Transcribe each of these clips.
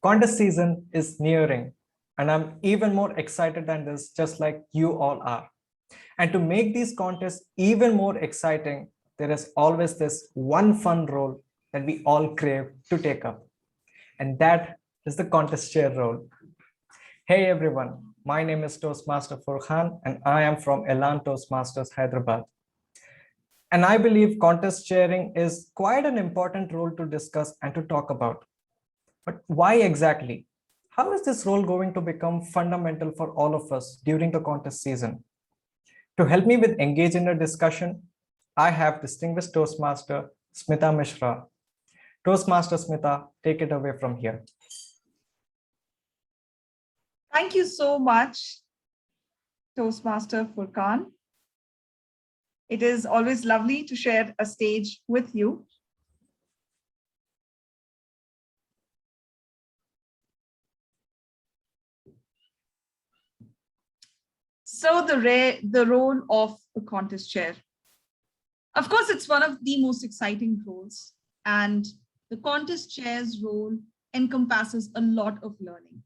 Contest season is nearing, and I'm even more excited than this, just like you all are. And to make these contests even more exciting, there is always this one fun role that we all crave to take up, and that is the contest chair role. Hey everyone, my name is Toastmaster Furqaan, and I am from Elan Toastmasters, Hyderabad. And I believe contest chairing is quite an important role to discuss and to talk about. But why exactly? How is this role going to become fundamental for all of us during the contest season? To help me with engage in a discussion, I have distinguished Toastmaster Smita Mishra. Toastmaster Smita, take it away from here. Thank you so much, Toastmaster Furqaan. It is always lovely to share a stage with you. So the role of a contest chair. Of course, it's one of the most exciting roles, and the contest chair's role encompasses a lot of learning.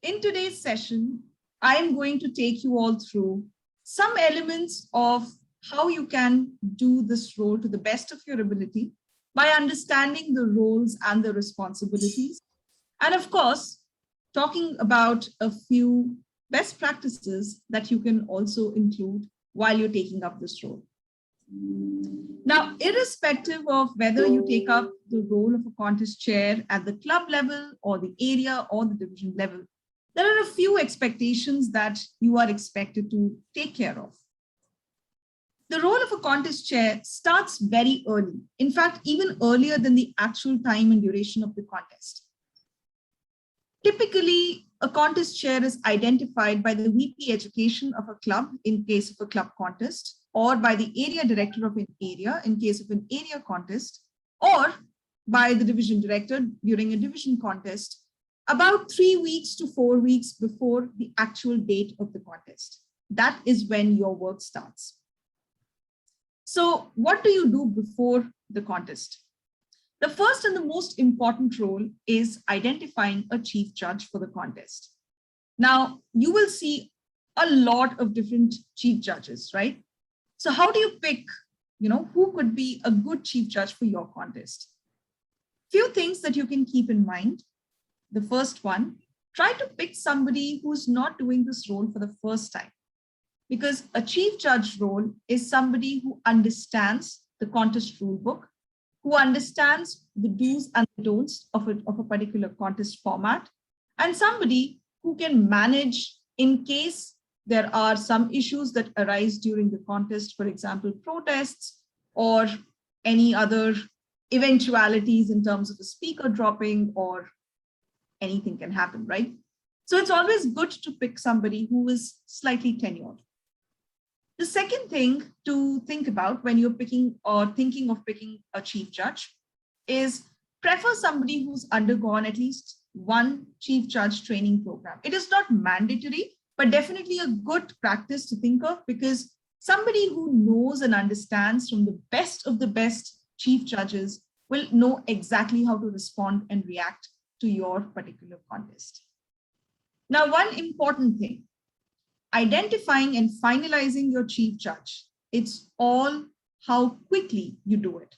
In today's session, I am going to take you all through some elements of how you can do this role to the best of your ability by understanding the roles and the responsibilities. And of course, talking about a few best practices that you can also include while you're taking up this role. Now, irrespective of whether you take up the role of a contest chair at the club level or the area or the division level, there are a few expectations that you are expected to take care of. The role of a contest chair starts very early, in fact, even earlier than the actual time and duration of the contest. Typically, a contest chair is identified by the VP Education of a club in case of a club contest, or by the area director of an area in case of an area contest, or by the division director during a division contest, about 3 weeks to 4 weeks before the actual date of the contest. That is when your work starts. So what do you do before the contest? The first and the most important role is identifying a chief judge for the contest. Now, you will see a lot of different chief judges, right? So how do you pick, who could be a good chief judge for your contest? Few things that you can keep in mind. The first one, try to pick somebody who's not doing this role for the first time, because a chief judge role is somebody who understands the contest rule book, who understands the do's and the don'ts of a particular contest format, and somebody who can manage in case there are some issues that arise during the contest, for example, protests or any other eventualities in terms of a speaker dropping or anything can happen, right? So it's always good to pick somebody who is slightly tenured. The second thing to think about when you're picking or thinking of picking a chief judge is prefer somebody who's undergone at least one chief judge training program. It is not mandatory, but definitely a good practice to think of, because somebody who knows and understands from the best of the best chief judges will know exactly how to respond and react to your particular contest. Now, one important thing, identifying and finalizing your chief judge. It's all how quickly you do it.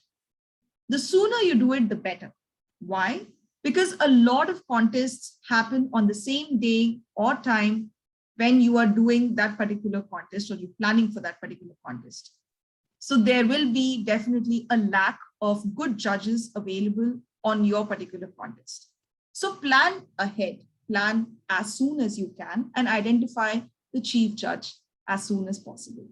The sooner you do it, the better. Why? Because a lot of contests happen on the same day or time when you are doing that particular contest or you're planning for that particular contest. So there will be definitely a lack of good judges available on your particular contest. So plan ahead, plan as soon as you can, and identify the chief judge as soon as possible.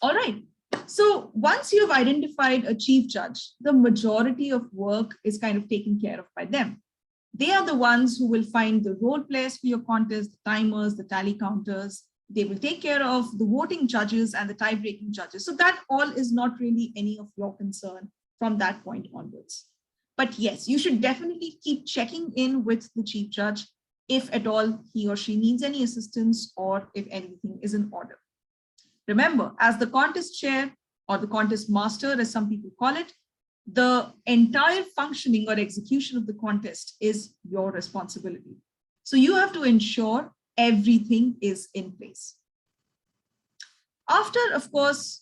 All right. So once you've identified a chief judge, the majority of work is kind of taken care of by them. They are the ones who will find the role players for your contest, the timers, the tally counters. They will take care of the voting judges and the tie-breaking judges. So that all is not really any of your concern from that point onwards. But yes, you should definitely keep checking in with the chief judge if at all he or she needs any assistance or if anything is in order. Remember, as the contest chair or the contest master, as some people call it, the entire functioning or execution of the contest is your responsibility. So you have to ensure everything is in place. After, of course,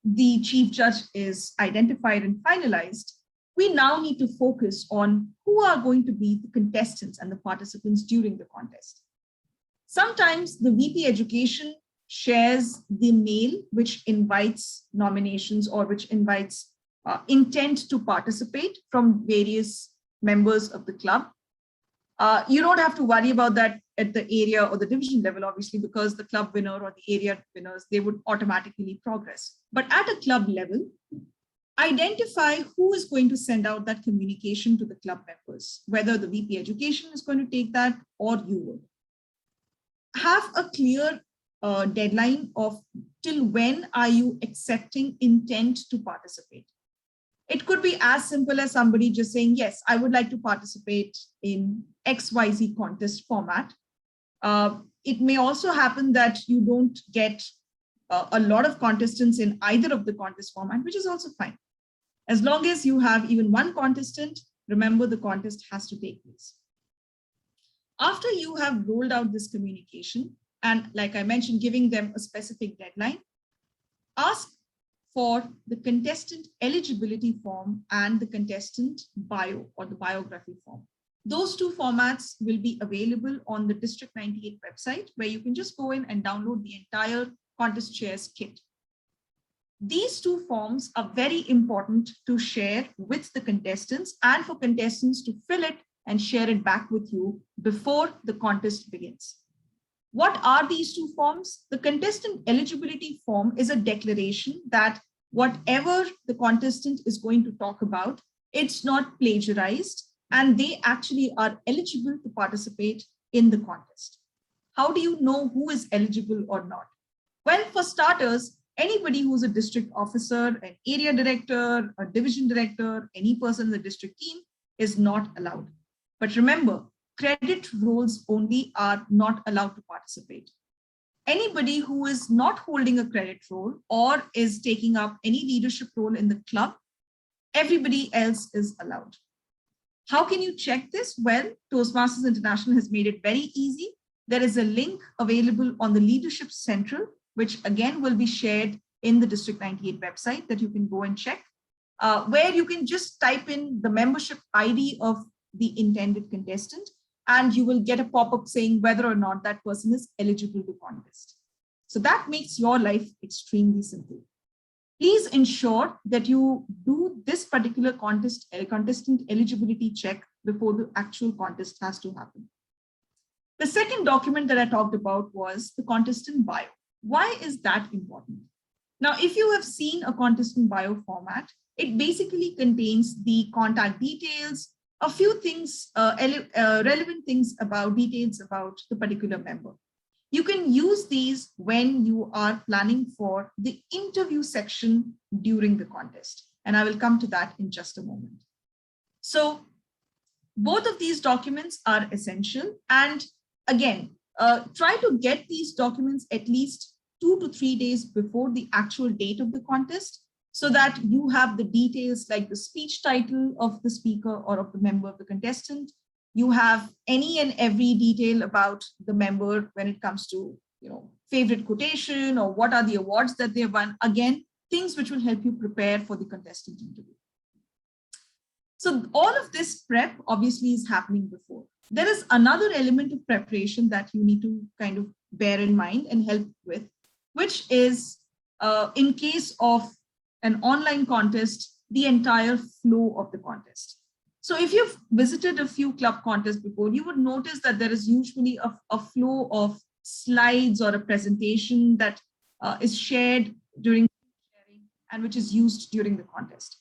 the chief judge is identified and finalized, we now need to focus on who are going to be the contestants and the participants during the contest. Sometimes the VP Education shares the mail which invites nominations or which invites intent to participate from various members of the club. You don't have to worry about that at the area or the division level, obviously, because the club winner or the area winners, they would automatically progress. But at a club level, identify who is going to send out that communication to the club members, whether the VP Education is going to take that or you will. Have a clear deadline of till when are you accepting intent to participate. It could be as simple as somebody just saying, yes, I would like to participate in XYZ contest format. It may also happen that you don't get a lot of contestants in either of the contest format, which is also fine. As long as you have even one contestant, remember the contest has to take place. After you have rolled out this communication, and like I mentioned, giving them a specific deadline, ask for the contestant eligibility form and the contestant bio or the biography form. Those two formats will be available on the District 98 website, where you can just go in and download the entire contest chairs kit. These two forms are very important to share with the contestants and for contestants to fill it and share it back with you before the contest begins. What are these two forms? The contestant eligibility form is a declaration that whatever the contestant is going to talk about, it's not plagiarized and they actually are eligible to participate in the contest. How do you know who is eligible or not? Well, for starters, anybody who's a district officer, an area director, a division director, any person in the district team is not allowed. But remember, credit roles only are not allowed to participate. Anybody who is not holding a credit role or is taking up any leadership role in the club, everybody else is allowed. How can you check this? Well, Toastmasters International has made it very easy. There is a link available on the Leadership Central, which again will be shared in the District 98 website that you can go and check, where you can just type in the membership ID of the intended contestant, and you will get a pop-up saying whether or not that person is eligible to contest. So that makes your life extremely simple. Please ensure that you do this particular contestant eligibility check before the actual contest has to happen. The second document that I talked about was the contestant bio. Why is that important? Now, if you have seen a contestant bio format, it basically contains the contact details, a few things, relevant things about details about the particular member. You can use these when you are planning for the interview section during the contest. And I will come to that in just a moment. So both of these documents are essential. And again, try to get these documents at least 2 to 3 days before the actual date of the contest, so that you have the details like the speech title of the speaker or of the member of the contestant. You have any and every detail about the member when it comes to, favorite quotation or what are the awards that they won. Again, things which will help you prepare for the contestant interview. So all of this prep obviously is happening before. There is another element of preparation that you need to kind of bear in mind and help with, which is in case of an online contest, the entire flow of the contest. So if you've visited a few club contests before, you would notice that there is usually a flow of slides or a presentation that is shared during sharing and which is used during the contest.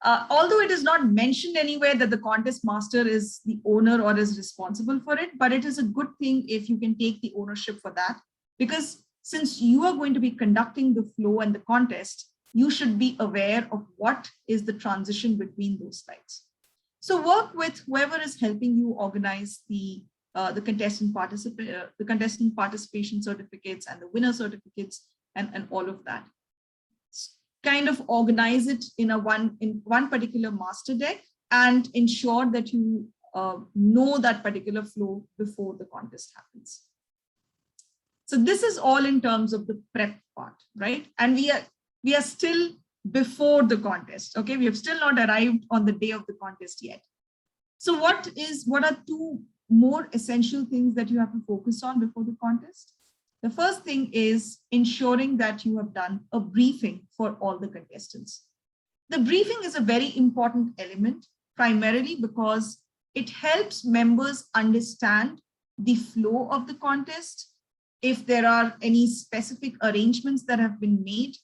Although it is not mentioned anywhere that the contest master is the owner or is responsible for it, but it is a good thing if you can take the ownership for that, because since you are going to be conducting the flow and the contest, you should be aware of what is the transition between those slides. So work with whoever is helping you organize the contestant participation certificates and the winner certificates and all of that. kind of organize it in one particular master deck and ensure that you know that particular flow before the contest happens. So this is all in terms of the prep part, right? And we are still before the contest. Okay, we have still not arrived on the day of the contest yet. So what are two more essential things that you have to focus on before the contest? The first thing is ensuring that you have done a briefing for all the contestants. The briefing is a very important element, primarily because it helps members understand the flow of the contest, if there are any specific arrangements that have been made.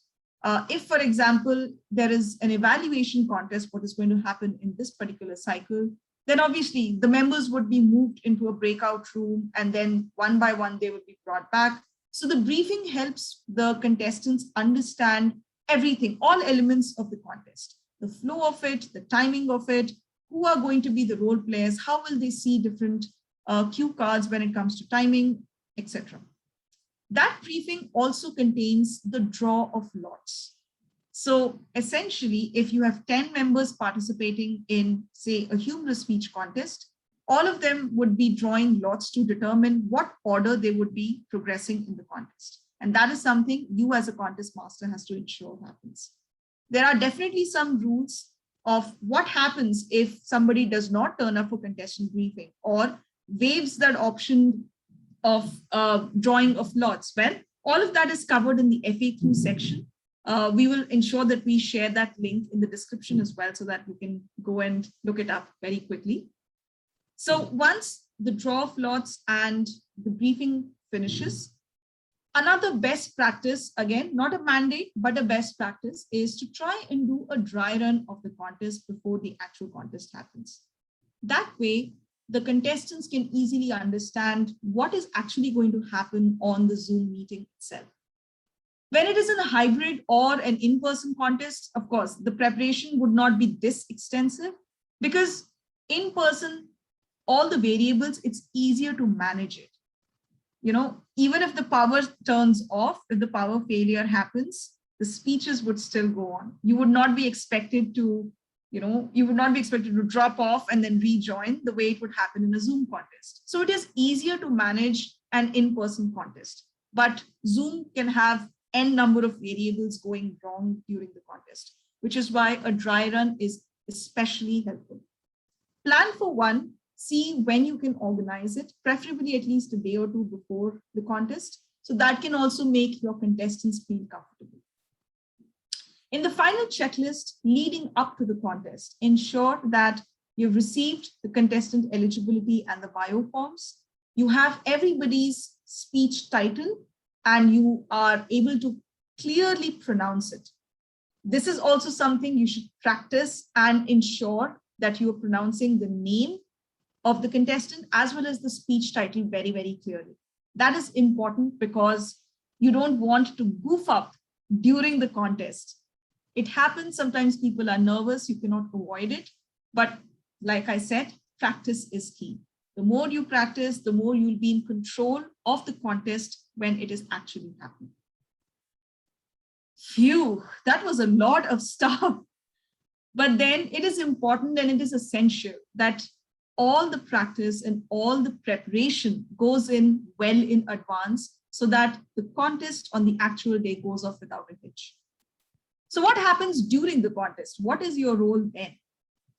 If, for example, there is an evaluation contest, what is going to happen in this particular cycle, then obviously the members would be moved into a breakout room and then one by one they would be brought back. So the briefing helps the contestants understand everything, all elements of the contest, the flow of it, the timing of it, who are going to be the role players, how will they see different cue cards when it comes to timing, etc. That briefing also contains the draw of lots. So essentially, if you have 10 members participating in, say, a humorous speech contest, all of them would be drawing lots to determine what order they would be progressing in the contest. And that is something you as a contest master has to ensure happens. There are definitely some rules of what happens if somebody does not turn up for contestant briefing or waives that option of drawing of lots. Well, all of that is covered in the FAQ section. We will ensure that we share that link in the description as well so that you can go and look it up very quickly. So once the draw of lots and the briefing finishes, another best practice, again, not a mandate, but a best practice, is to try and do a dry run of the contest before the actual contest happens. That way, the contestants can easily understand what is actually going to happen on the Zoom meeting itself. When it is in a hybrid or an in-person contest, of course, the preparation would not be this extensive because in person, all the variables, it's easier to manage it. You know, even if the power turns off, if the power failure happens, the speeches would still go on. You would not be expected to, you would not be expected to drop off and then rejoin the way it would happen in a Zoom contest. So it is easier to manage an in-person contest, but Zoom can have n number of variables going wrong during the contest, which is why a dry run is especially helpful. Plan for one. See when you can organize it, preferably at least a day or two before the contest. So that can also make your contestants feel comfortable. In the final checklist leading up to the contest, ensure that you've received the contestant eligibility and the bio forms. You have everybody's speech title and you are able to clearly pronounce it. This is also something you should practice and ensure that you are pronouncing the name of the contestant as well as the speech title very, very clearly. That is important because you don't want to goof up during the contest. It happens, sometimes people are nervous, you cannot avoid it. But like I said, practice is key. The more you practice, the more you'll be in control of the contest when it is actually happening. Phew, that was a lot of stuff. But then it is important and it is essential that all the practice and all the preparation goes in well in advance so that the contest on the actual day goes off without a hitch. So what happens during the contest? What is your role then?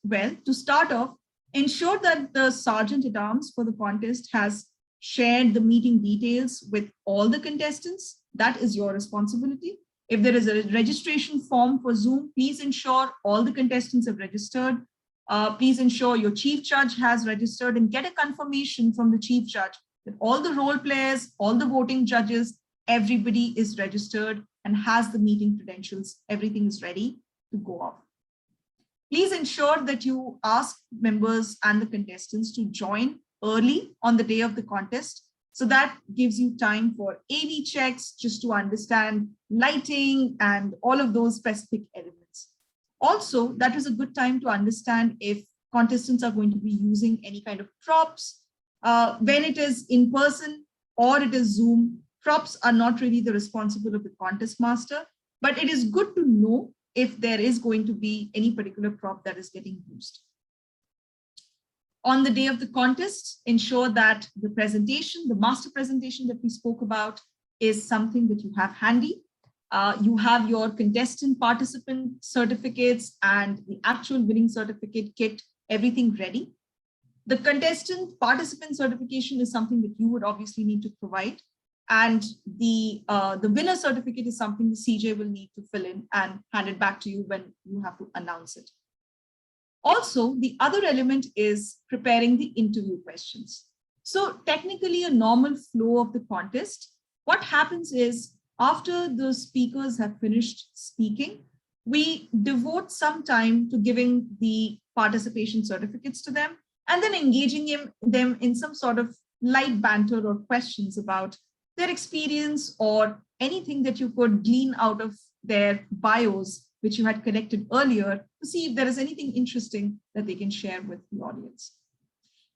Well, to start off, ensure that the Sergeant at Arms for the contest has shared the meeting details with all the contestants. That is your responsibility. If there is a registration form for Zoom, please ensure all the contestants have registered. Please ensure your chief judge has registered and get a confirmation from the chief judge that all the role players, all the voting judges, everybody is registered and has the meeting credentials. Everything is ready to go off. Please ensure that you ask members and the contestants to join early on the day of the contest. So that gives you time for AV checks, just to understand lighting and all of those specific elements. Also, that is a good time to understand if contestants are going to be using any kind of props. When it is in person or it is Zoom, props are not really the responsibility of the contest master. but it is good to know if there is going to be any particular prop that is getting used. On the day of the contest, ensure that the presentation, the master presentation that we spoke about, is something that you have handy. You have your contestant participant certificates and the actual winning certificate kit, everything ready. The contestant participant certification is something that you would obviously need to provide. And the winner certificate is something the CJ will need to fill in and hand it back to you when you have to announce it. Also, the other element is preparing the interview questions. So technically a normal flow of the contest, what happens is after the speakers have finished speaking, we devote some time to giving the participation certificates to them and then engaging them in some sort of light banter or questions about their experience or anything that you could glean out of their bios, which you had collected earlier, to see if there is anything interesting that they can share with the audience.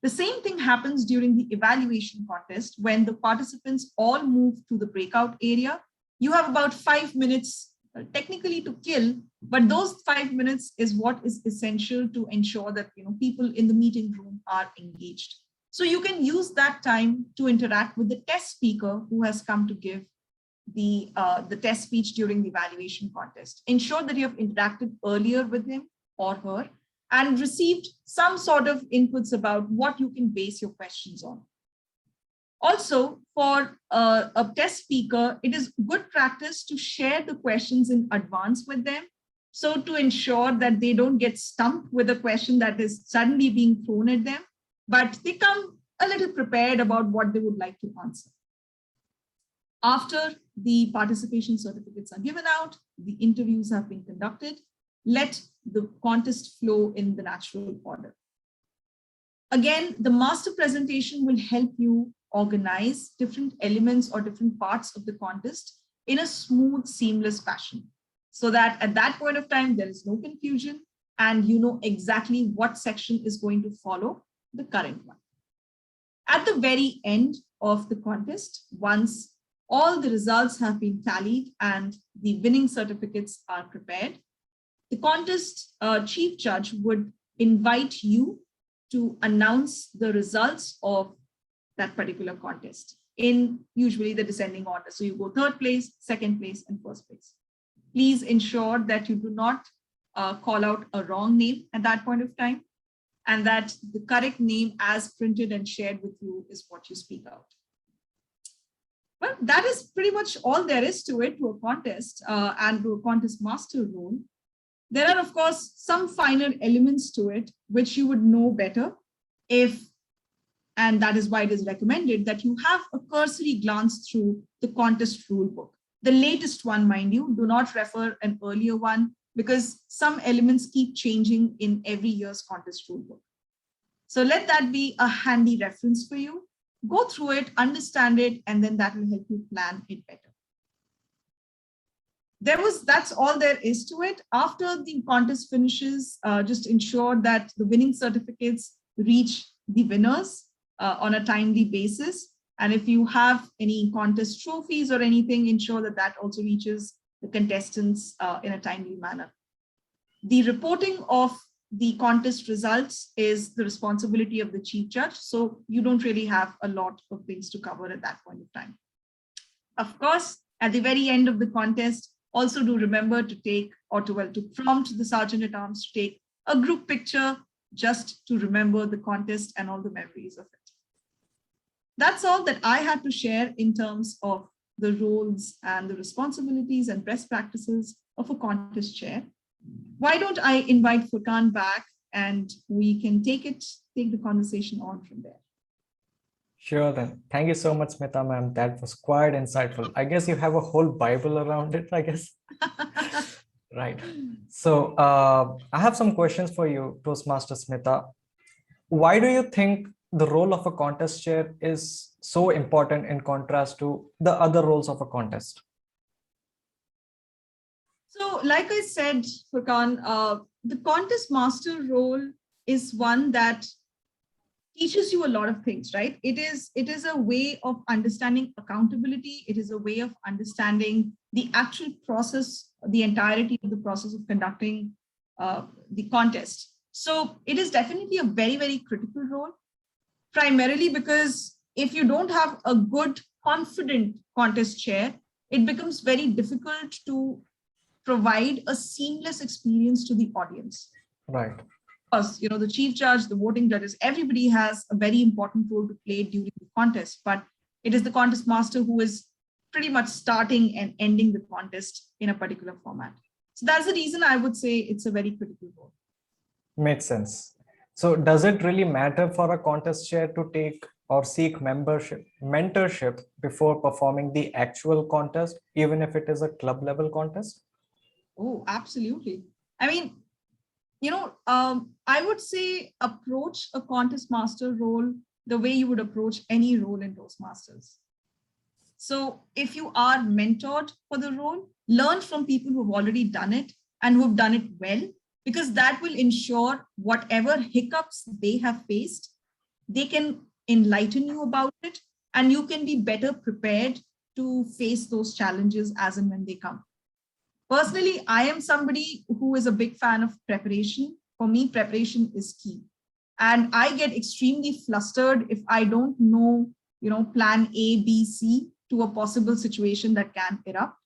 The same thing happens during the evaluation contest when the participants all move to the breakout area. You have about 5 minutes technically to kill, but those 5 minutes is what is essential to ensure that people in the meeting room are engaged. So you can use that time to interact with the test speaker who has come to give the test speech during the evaluation contest. Ensure that you have interacted earlier with him or her and received some sort of inputs about what you can base your questions on. Also, for a test speaker, it is good practice to share the questions in advance with them. So to ensure that they don't get stumped with a question that is suddenly being thrown at them, but they come a little prepared about what they would like to answer. After the participation certificates are given out, the interviews have been conducted, let the contest flow in the natural order. Again, the master presentation will help you organize different elements or different parts of the contest in a smooth, seamless fashion, so that at that point of time, there is no confusion and you know exactly what section is going to follow the current one. At the very end of the contest, once all the results have been tallied and the winning certificates are prepared, the contest chief judge would invite you to announce the results of that particular contest in usually the descending order. So you go third place, second place, and first place. Please ensure that you do not call out a wrong name at that point of time, and that the correct name as printed and shared with you is what you speak out. Well, that is pretty much all there is to it, to a contest and to a contest master role. There are, of course, some finer elements to it, which you would know better if, and that is why it is recommended that you have a cursory glance through the contest rule book. The latest one, mind you, do not refer an earlier one because some elements keep changing in every year's contest rule book. So let that be a handy reference for you. Go through it, understand it, and then that will help you plan it better. That's all there is to it. After the contest finishes, just ensure that the winning certificates reach the winners on a timely basis. And if you have any contest trophies or anything, ensure that that also reaches the contestants in a timely manner. The reporting of the contest results is the responsibility of the chief judge. So you don't really have a lot of things to cover at that point of time. Of course, at the very end of the contest, also do remember to take or to prompt the Sergeant at Arms to take a group picture just to remember the contest and all the memories of it. That's all that I had to share in terms of the roles and the responsibilities and best practices of a contest chair. Why don't I invite Furqaan back and we can take the conversation on from there. Sure then. Thank you so much, Smita ma'am. That was quite insightful. I guess you have a whole Bible around it, I guess. Right. So I have some questions for you, Toastmaster Smita. Why do you think the role of a contest chair is so important in contrast to the other roles of a contest? So like I said, Furqaan, the contest master role is one that teaches you a lot of things, right? It is a way of understanding accountability. It is a way of understanding the actual process, the entirety of the process of conducting the contest. So it is definitely a very, very critical role, primarily because if you don't have a good, confident contest chair, it becomes very difficult to provide a seamless experience to the audience. Right. Because, the chief judge, the voting judges, everybody has a very important role to play during the contest, but it is the contest master who is pretty much starting and ending the contest in a particular format. So that's the reason I would say it's a very critical role. Makes sense. So does it really matter for a contest chair to take or seek mentorship before performing the actual contest, even if it is a club level contest? Oh, absolutely. I mean, I would say approach a contest master role the way you would approach any role in Toastmasters. So if you are mentored for the role, learn from people who have already done it and who have done it well, because that will ensure whatever hiccups they have faced, they can enlighten you about it, and you can be better prepared to face those challenges as and when they come. Personally, I am somebody who is a big fan of preparation. For me, preparation is key. And I get extremely flustered if I don't know, plan A, B, C to a possible situation that can erupt.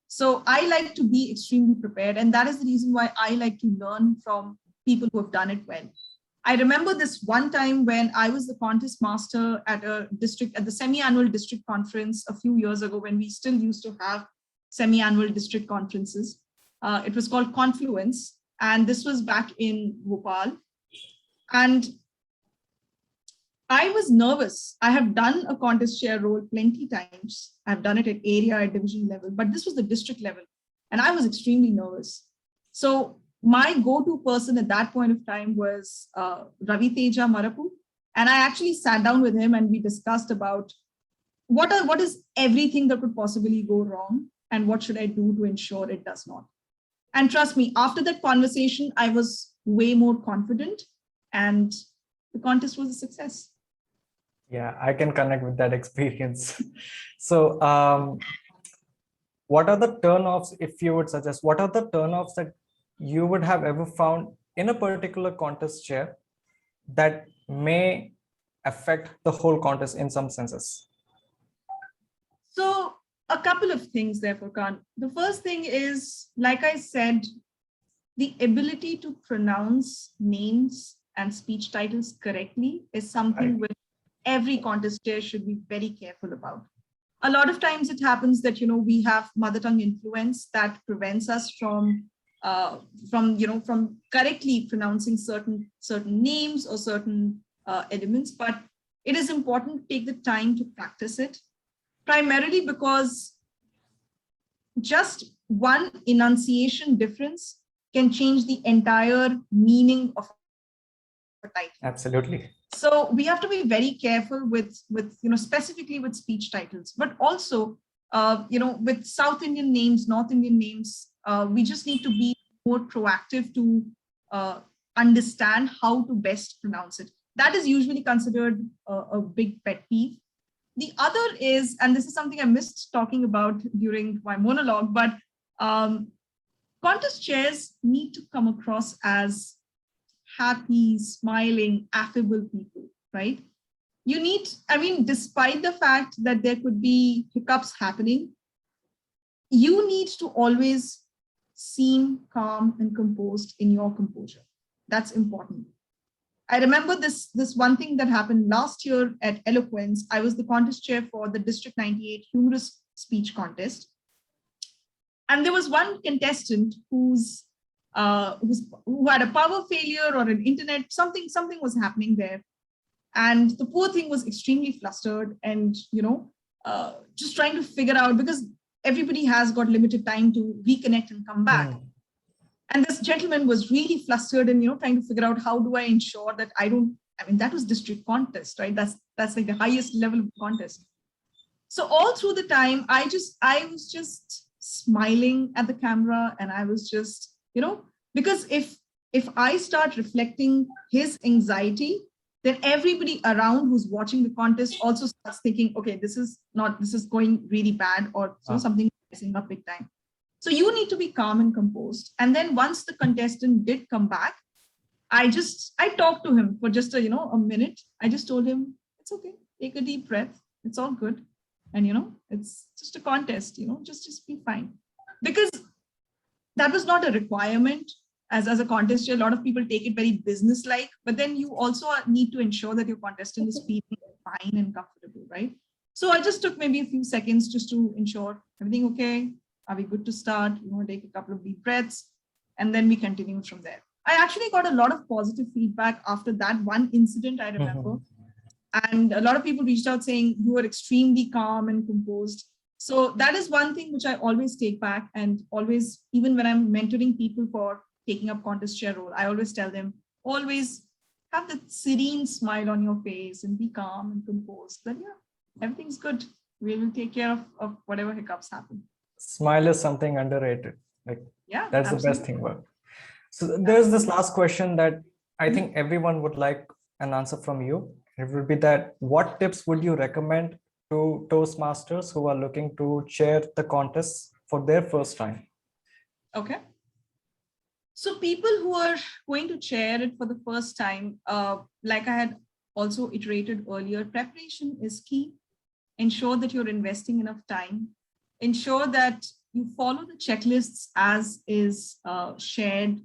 So I like to be extremely prepared. And that is the reason why I like to learn from people who have done it well. I remember this one time when I was the contest master at the semi-annual district conference a few years ago, when we still used to have semi-annual district conferences. It was called Confluence, and this was back in Bhopal. And I was nervous. I have done a contest chair role plenty times. I've done it at area, at division level, but this was the district level, and I was extremely nervous. So my go-to person at that point of time was Ravi Teja Marapu, and I actually sat down with him and we discussed about what is everything that could possibly go wrong, and what should I do to ensure it does not. And trust me, after that conversation, I was way more confident, and the contest was a success. Yeah, I can connect with that experience. So what are the turnoffs, if you would suggest, what are the turnoffs that you would have ever found in a particular contest chair that may affect the whole contest in some senses? So a couple of things there, Furqaan. The first thing is, like I said, the ability to pronounce names and speech titles correctly is something which every contest chair should be very careful about. A lot of times it happens that, we have mother tongue influence that prevents us from correctly pronouncing certain names or certain elements, but it is important to take the time to practice it, primarily because just one enunciation difference can change the entire meaning of a title. Absolutely. So we have to be very careful with specifically with speech titles, but also with South Indian names, North Indian names, we just need to be more proactive to understand how to best pronounce it. That is usually considered a big pet peeve. The other is, and this is something I missed talking about during my monologue, but contest chairs need to come across as happy, smiling, affable people, right? Despite the fact that there could be hiccups happening, you need to always seem calm and composed in your composure. That's important. I remember this one thing that happened last year at Eloquence. I was the contest chair for the District 98 humorous speech contest. And there was one contestant who had a power failure or an internet, something was happening there. And the poor thing was extremely flustered and, just trying to figure out, because everybody has got limited time to reconnect and come back. And this gentleman was really flustered and, trying to figure out, how do I ensure that that was district contest, right? That's like the highest level of contest. So all through the time, I was just smiling at the camera, and I was just, because if I start reflecting his anxiety, then everybody around who's watching the contest also starts thinking, okay, this is going really bad, or something messing up big time. So you need to be calm and composed. And then once the contestant did come back, I talked to him for just a minute. I just told him, it's okay, take a deep breath. It's all good. And it's just a contest, just be fine. Because that was not a requirement. As a contest chair, a lot of people take it very business-like, but then you also need to ensure that your contestant is feeling fine and comfortable, right? So I just took maybe a few seconds just to ensure everything okay. Are we good to start? You want to take a couple of deep breaths, and then we continue from there. I actually got a lot of positive feedback after that one incident, I remember. And a lot of people reached out saying you were extremely calm and composed. So that is one thing which I always take back, and always, even when I'm mentoring people for taking up contest chair role, I always tell them, always have that serene smile on your face and be calm and composed. That everything's good. We will take care of whatever hiccups happen. Smile is something underrated. Like, that's absolutely the best thing about. So there's this last question that I think everyone would like an answer from you. It would be that, what tips would you recommend to Toastmasters who are looking to chair the contest for their first time? Okay. So people who are going to chair it for the first time, like I had also iterated earlier, preparation is key. Ensure that you're investing enough time. Ensure that you follow the checklists as is shared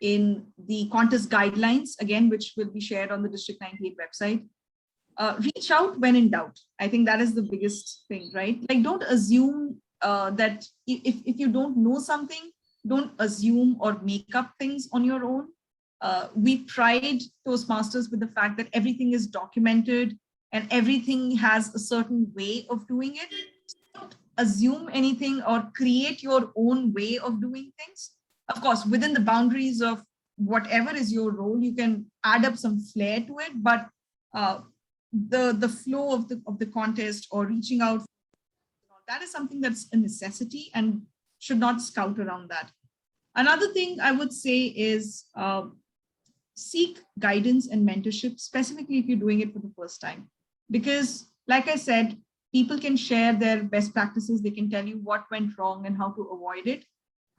in the contest guidelines, again, which will be shared on the District 98 website. Reach out when in doubt. I think that is the biggest thing, right? Like, don't assume that if you don't know something, don't assume or make up things on your own. We pride Toastmasters with the fact that everything is documented and everything has a certain way of doing it. Don't assume anything or create your own way of doing things. Of course, within the boundaries of whatever is your role, you can add up some flair to it, but the flow of the contest or reaching out, that is something that's a necessity and should not scout around that. Another thing I would say is seek guidance and mentorship, specifically if you're doing it for the first time. Because like I said, people can share their best practices. They can tell you what went wrong and how to avoid it.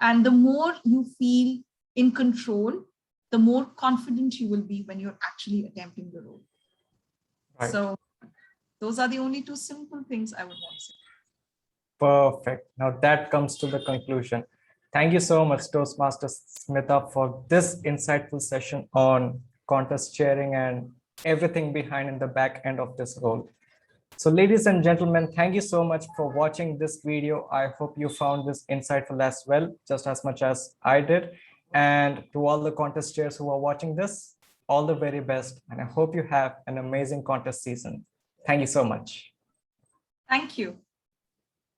And the more you feel in control, the more confident you will be when you're actually attempting the role. Right. So those are the only two simple things I would want to say. Perfect. Now that comes to the conclusion. Thank you so much, Toastmasters Smita, for this insightful session on contest chairing and everything behind in the back end of this role. So ladies and gentlemen, thank you so much for watching this video. I hope you found this insightful as well, just as much as I did. And to all the contest chairs who are watching this, all the very best. And I hope you have an amazing contest season. Thank you so much. Thank you.